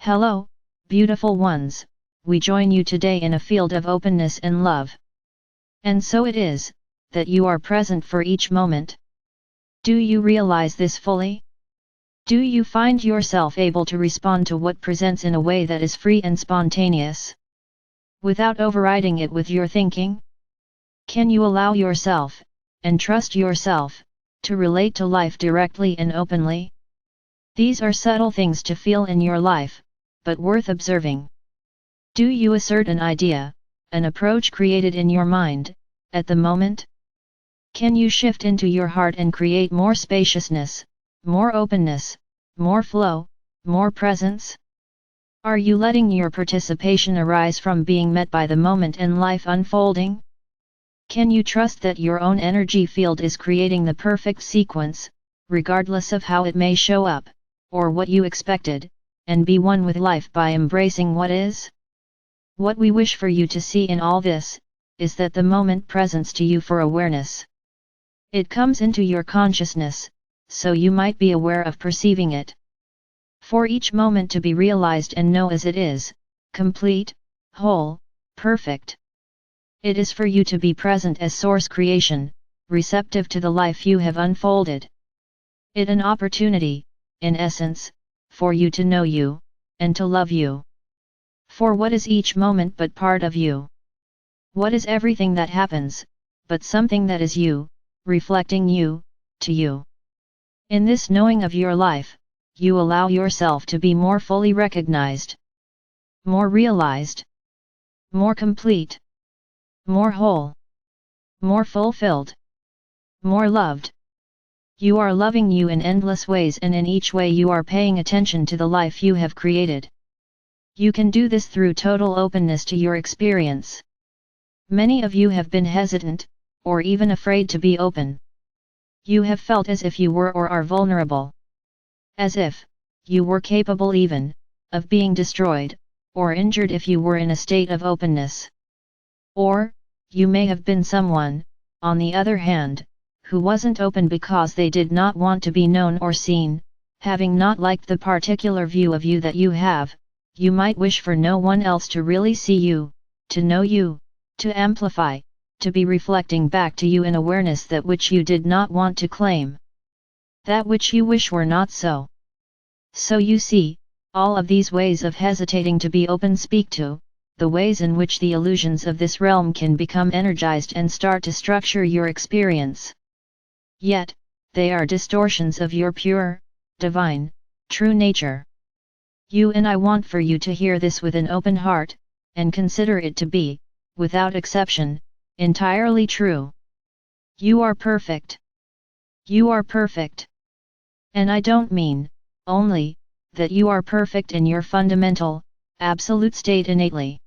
Hello, beautiful ones, we join you today in a field of openness and love. And so it is, that you are present for each moment. Do you realize this fully? Do you find yourself able to respond to what presents in a way that is free and spontaneous, without overriding it with your thinking? Can you allow yourself, and trust yourself, to relate to life directly and openly? These are subtle things to feel in your life, but worth observing. Do you assert an idea, an approach created in your mind, at the moment? Can you shift into your heart and create more spaciousness, more openness, more flow, more presence? Are you letting your participation arise from being met by the moment and life unfolding? Can you trust that your own energy field is creating the perfect sequence, regardless of how it may show up, or what you expected, and be one with life by embracing what is? What we wish for you to see in all this, is that the moment presents to you for awareness. It comes into your consciousness, so you might be aware of perceiving it. For each moment to be realized and know as it is, complete, whole, perfect. It is for you to be present as source creation, receptive to the life you have unfolded. It an opportunity, in essence, for you to know you, and to love you. For what is each moment but part of you? What is everything that happens, but something that is you, reflecting you, to you? In this knowing of your life, you allow yourself to be more fully recognized, more realized, more complete, more whole, more fulfilled, more loved. You are loving you in endless ways, and in each way you are paying attention to the life you have created. You can do this through total openness to your experience. Many of you have been hesitant, or even afraid to be open. You have felt as if you were or are vulnerable. As if you were capable even of being destroyed, or injured if you were in a state of openness. Or, you may have been someone, on the other hand, who wasn't open because they did not want to be known or seen, having not liked the particular view of you that you have. You might wish for no one else to really see you, to know you, to amplify, to be reflecting back to you in awareness that which you did not want to claim. That which you wish were not so. So you see, all of these ways of hesitating to be open speak to the ways in which the illusions of this realm can become energized and start to structure your experience. Yet, they are distortions of your pure, divine, true nature. You and I want for you to hear this with an open heart, and consider it to be, without exception, entirely true. You are perfect. You are perfect. And I don't mean, only, that you are perfect in your fundamental, absolute state innately.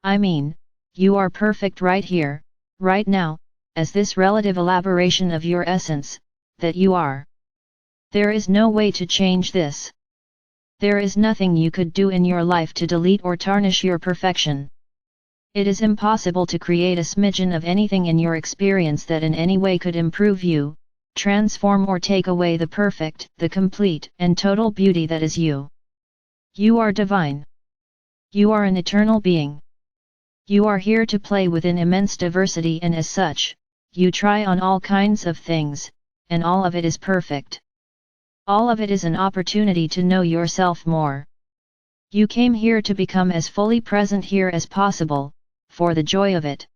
I mean, you are perfect right here, right now, as this relative elaboration of your essence, that you are. There is no way to change this. There is nothing you could do in your life to delete or tarnish your perfection. It is impossible to create a smidgen of anything in your experience that in any way could improve you, transform or take away the perfect, the complete and total beauty that is you. You are divine. You are an eternal being. You are here to play within immense diversity, and as such, you try on all kinds of things, and all of it is perfect. All of it is an opportunity to know yourself more. You came here to become as fully present here as possible, for the joy of it.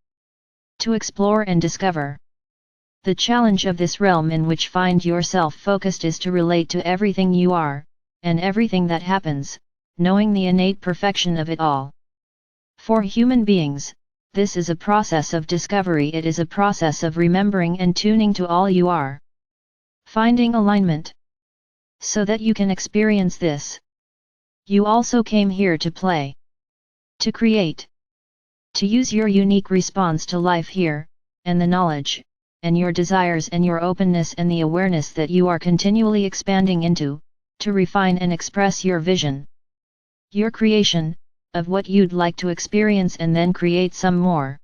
To explore and discover. The challenge of this realm in which find yourself focused is to relate to everything you are, and everything that happens, knowing the innate perfection of it all. For human beings, this is a process of discovery. It is a process of remembering and tuning to all you are. Finding alignment. So that you can experience this. You also came here to play. To create. To use your unique response to life here, and the knowledge, and your desires and your openness and the awareness that you are continually expanding into, to refine and express your vision. Your creation, of what you'd like to experience, and then create some more.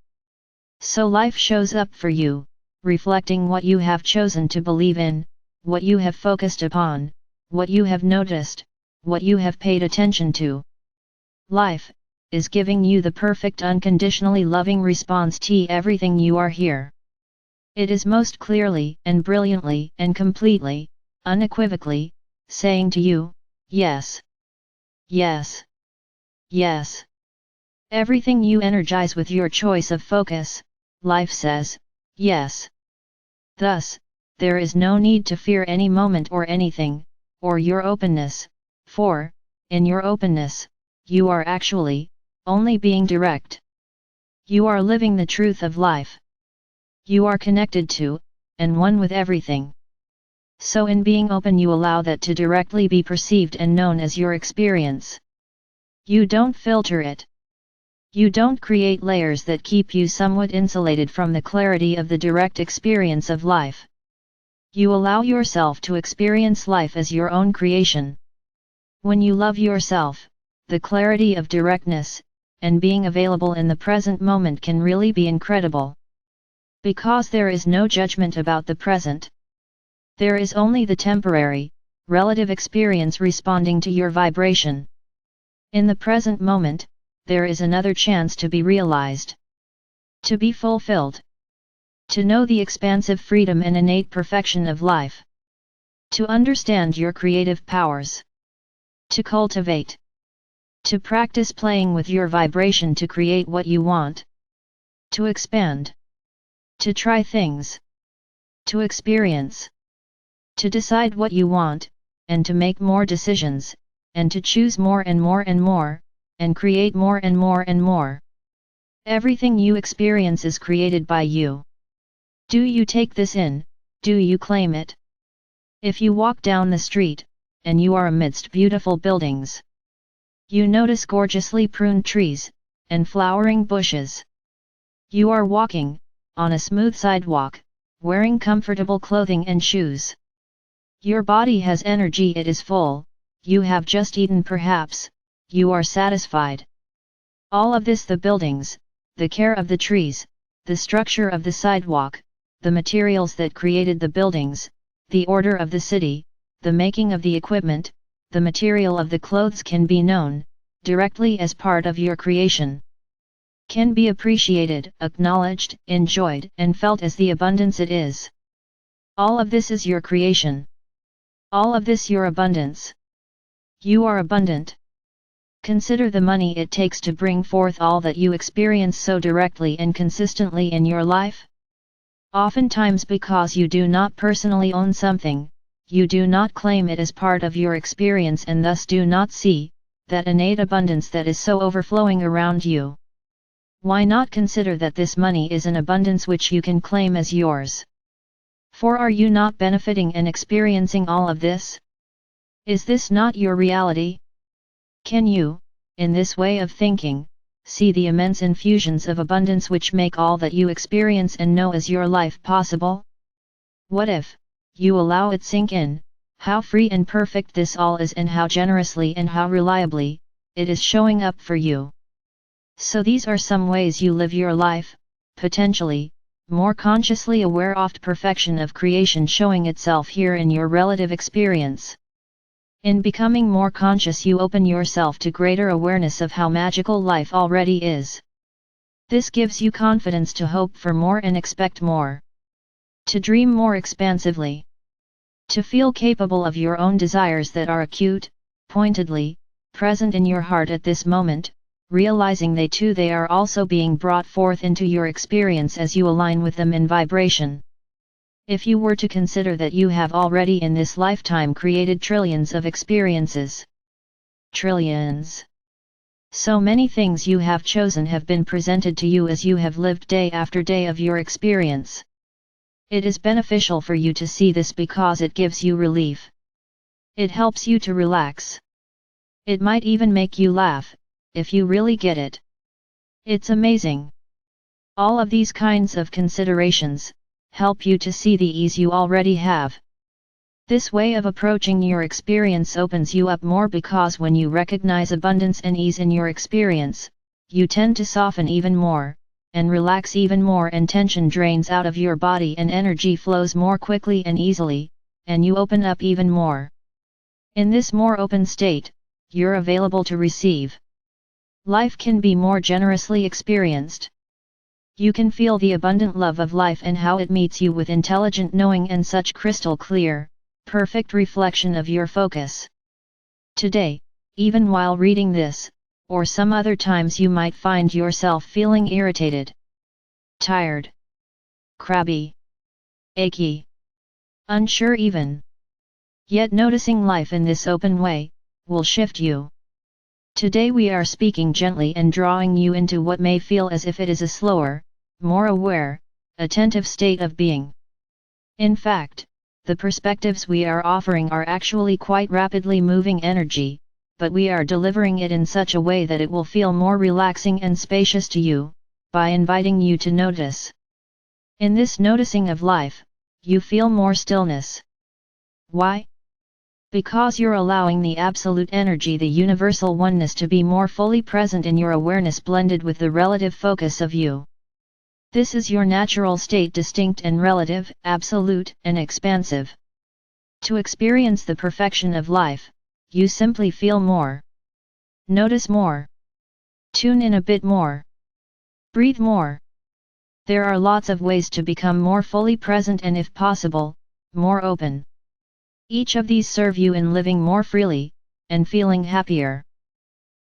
So life shows up for you, reflecting what you have chosen to believe in, what you have focused upon, what you have noticed, what you have paid attention to. Life is giving you the perfect unconditionally loving response to everything you are here. It is most clearly and brilliantly and completely, unequivocally, saying to you, yes, yes, yes. Everything you energize with your choice of focus, life says, yes. Thus, there is no need to fear any moment or anything, or your openness, for, in your openness, you are actually, only being direct. You are living the truth of life. You are connected to, and one with everything. So in being open you allow that to directly be perceived and known as your experience. You don't filter it. You don't create layers that keep you somewhat insulated from the clarity of the direct experience of life. You allow yourself to experience life as your own creation. When you love yourself, the clarity of directness, and being available in the present moment can really be incredible. Because there is no judgment about the present. There is only the temporary, relative experience responding to your vibration. In the present moment, there is another chance to be realized. To be fulfilled. To know the expansive freedom and innate perfection of life. To understand your creative powers. To cultivate. To practice playing with your vibration to create what you want. To expand. To try things. To experience. To decide what you want, and to make more decisions, and to choose more and more and more, and create more and more and more. Everything you experience is created by you. Do you take this in? Do you claim it? If you walk down the street, and you are amidst beautiful buildings, you notice gorgeously pruned trees, and flowering bushes. You are walking, on a smooth sidewalk, wearing comfortable clothing and shoes. Your body has energy, it is full, you have just eaten perhaps, you are satisfied. All of this, the buildings, the care of the trees, the structure of the sidewalk, the materials that created the buildings, the order of the city, the making of the equipment, the material of the clothes can be known, directly as part of your creation. Can be appreciated, acknowledged, enjoyed, and felt as the abundance it is. All of this is your creation. All of this your abundance. You are abundant. Consider the money it takes to bring forth all that you experience so directly and consistently in your life. Oftentimes because you do not personally own something, you do not claim it as part of your experience and thus do not see that innate abundance that is so overflowing around you. Why not consider that this money is an abundance which you can claim as yours? For are you not benefiting and experiencing all of this? Is this not your reality? Can you, in this way of thinking, see the immense infusions of abundance which make all that you experience and know as your life possible? What if, you allow it sink in, how free and perfect this all is and how generously and how reliably, it is showing up for you. So these are some ways you live your life, potentially, more consciously aware of perfection of creation showing itself here in your relative experience. In becoming more conscious you open yourself to greater awareness of how magical life already is. This gives you confidence to hope for more and expect more. To dream more expansively. To feel capable of your own desires that are acute, pointedly, present in your heart at this moment, realizing they are also being brought forth into your experience as you align with them in vibration. If you were to consider that you have already in this lifetime created trillions of experiences. Trillions. So many things you have chosen have been presented to you as you have lived day after day of your experience. It is beneficial for you to see this because it gives you relief. It helps you to relax. It might even make you laugh, if you really get it. It's amazing. All of these kinds of considerations help you to see the ease you already have. This way of approaching your experience opens you up more because when you recognize abundance and ease in your experience, you tend to soften even more, and relax even more and tension drains out of your body and energy flows more quickly and easily, and you open up even more. In this more open state, you're available to receive. Life can be more generously experienced. You can feel the abundant love of life and how it meets you with intelligent knowing and such crystal clear, perfect reflection of your focus. Today, even while reading this, or some other times you might find yourself feeling irritated, tired, crabby, achy, unsure even. Yet noticing life in this open way, will shift you. Today we are speaking gently and drawing you into what may feel as if it is a slower, more aware, attentive state of being. In fact, the perspectives we are offering are actually quite rapidly moving energy, but we are delivering it in such a way that it will feel more relaxing and spacious to you, by inviting you to notice. In this noticing of life, you feel more stillness. Why? Because you're allowing the absolute energy, the universal oneness, to be more fully present in your awareness, blended with the relative focus of you. This is your natural state, distinct and relative, absolute and expansive. To experience the perfection of life, you simply feel more. Notice more. Tune in a bit more. Breathe more. There are lots of ways to become more fully present and, if possible, more open. Each of these serve you in living more freely, and feeling happier.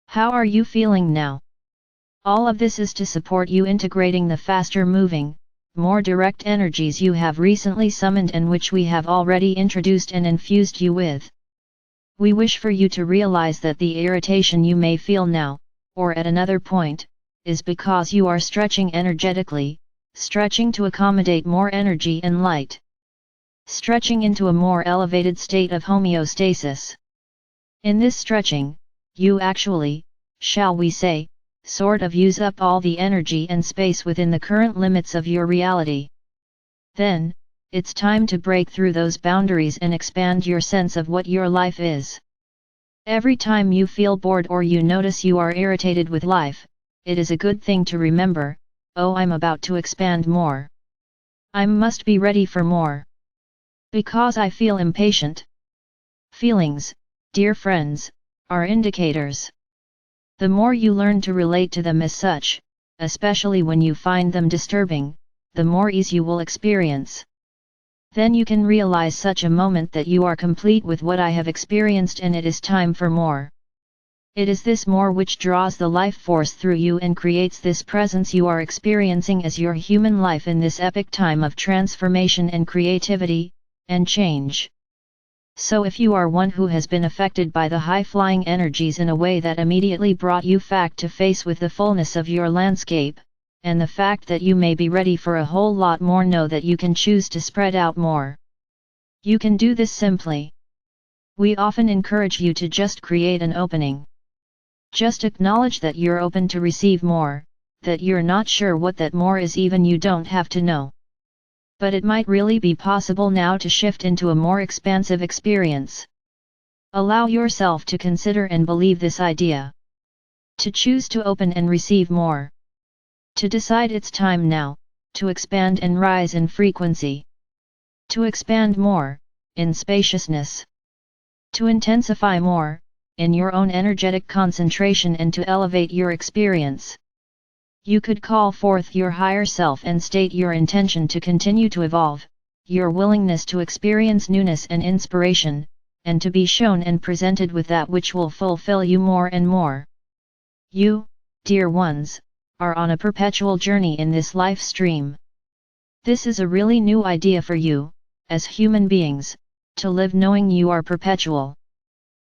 How are you feeling now? All of this is to support you integrating the faster moving, more direct energies you have recently summoned and which we have already introduced and infused you with. We wish for you to realize that the irritation you may feel now, or at another point, is because you are stretching energetically, stretching to accommodate more energy and light. Stretching into a more elevated state of homeostasis. In this stretching, you actually, shall we say, sort of use up all the energy and space within the current limits of your reality. Then, it's time to break through those boundaries and expand your sense of what your life is. Every time you feel bored or you notice you are irritated with life, it is a good thing to remember, oh, I'm about to expand more. I must be ready for more. Because I feel impatient. Feelings, dear friends, are indicators. The more you learn to relate to them as such, especially when you find them disturbing, the more ease you will experience. Then you can realize such a moment that you are complete with what I have experienced and it is time for more. It is this more which draws the life force through you and creates this presence you are experiencing as your human life in this epic time of transformation and creativity, and change. So if you are one who has been affected by the high-flying energies in a way that immediately brought you fact to face with the fullness of your landscape, and the fact that you may be ready for a whole lot more, know that you can choose to spread out more. You can do this simply. We often encourage you to just create an opening. Just acknowledge that you're open to receive more, that you're not sure what that more is, even you don't have to know. But it might really be possible now to shift into a more expansive experience. Allow yourself to consider and believe this idea. To choose to open and receive more. To decide it's time now, to expand and rise in frequency. To expand more, in spaciousness. To intensify more, in your own energetic concentration, and to elevate your experience. You could call forth your higher self and state your intention to continue to evolve, your willingness to experience newness and inspiration, and to be shown and presented with that which will fulfill you more and more. You, dear ones, are on a perpetual journey in this life stream. This is a really new idea for you, as human beings, to live knowing you are perpetual.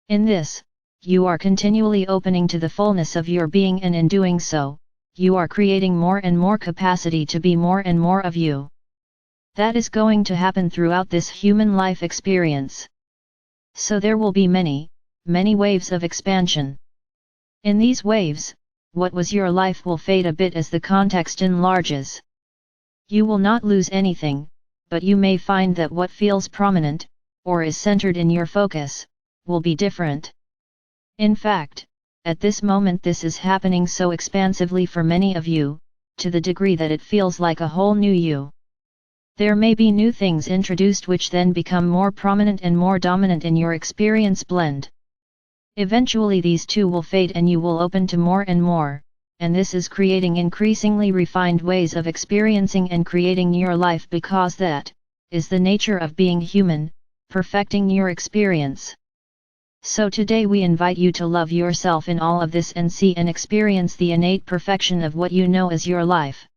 In this, you are continually opening to the fullness of your being, and in doing so, you are creating more and more capacity to be more and more of you. That is going to happen throughout this human life experience. So there will be many, many waves of expansion. In these waves, what was your life will fade a bit as the context enlarges. You will not lose anything, but you may find that what feels prominent, or is centered in your focus, will be different. In fact, at this moment this is happening so expansively for many of you, to the degree that it feels like a whole new you. There may be new things introduced which then become more prominent and more dominant in your experience blend. Eventually these two will fade and you will open to more and more, and this is creating increasingly refined ways of experiencing and creating your life, because that is the nature of being human, perfecting your experience. So today we invite you to love yourself in all of this and see and experience the innate perfection of what you know as your life.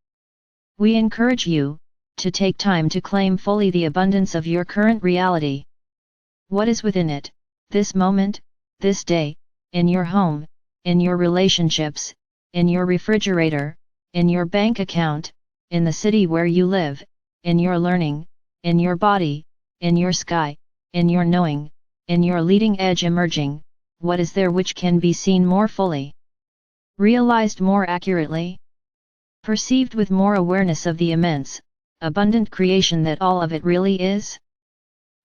We encourage you to take time to claim fully the abundance of your current reality. What is within it, this moment, this day, in your home, in your relationships, in your refrigerator, in your bank account, in the city where you live, in your learning, in your body, in your sky, in your knowing, in your leading edge emerging, what is there which can be seen more fully, realized more accurately, perceived with more awareness of the immense, abundant creation that all of it really is?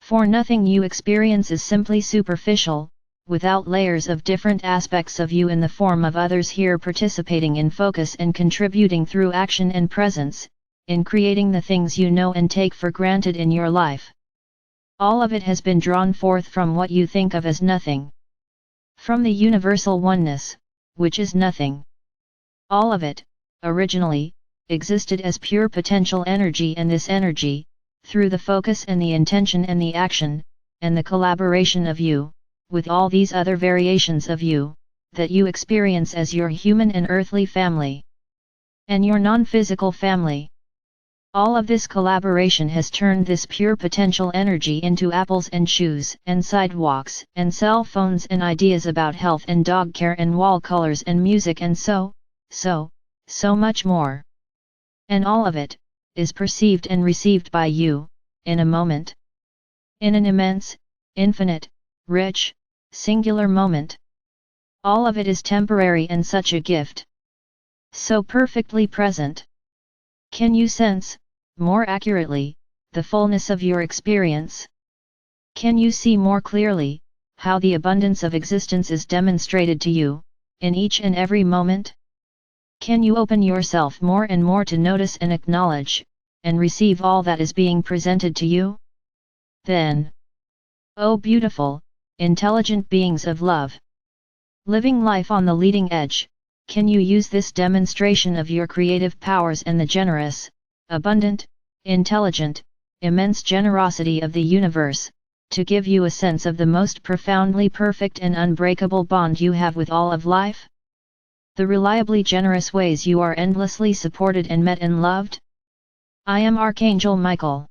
For nothing you experience is simply superficial, without layers of different aspects of you in the form of others here participating in focus and contributing through action and presence, in creating the things you know and take for granted in your life. All of it has been drawn forth from what you think of as nothing. From the universal oneness, which is nothing. All of it, originally, existed as pure potential energy, and this energy, through the focus and the intention and the action, and the collaboration of you, with all these other variations of you, that you experience as your human and earthly family, and your non-physical family. All of this collaboration has turned this pure potential energy into apples and shoes and sidewalks and cell phones and ideas about health and dog care and wall colors and music and so much more. And all of it is perceived and received by you, in a moment. In an immense, infinite, rich, singular moment. All of it is temporary and such a gift. So perfectly present. Can you sense, more accurately, the fullness of your experience? Can you see more clearly, how the abundance of existence is demonstrated to you, in each and every moment? Can you open yourself more and more to notice and acknowledge, and receive all that is being presented to you? Then, oh beautiful, intelligent beings of love, living life on the leading edge, can you use this demonstration of your creative powers and the generous, abundant, intelligent, immense generosity of the universe, to give you a sense of the most profoundly perfect and unbreakable bond you have with all of life? The reliably generous ways you are endlessly supported and met and loved? I am Archangel Michael.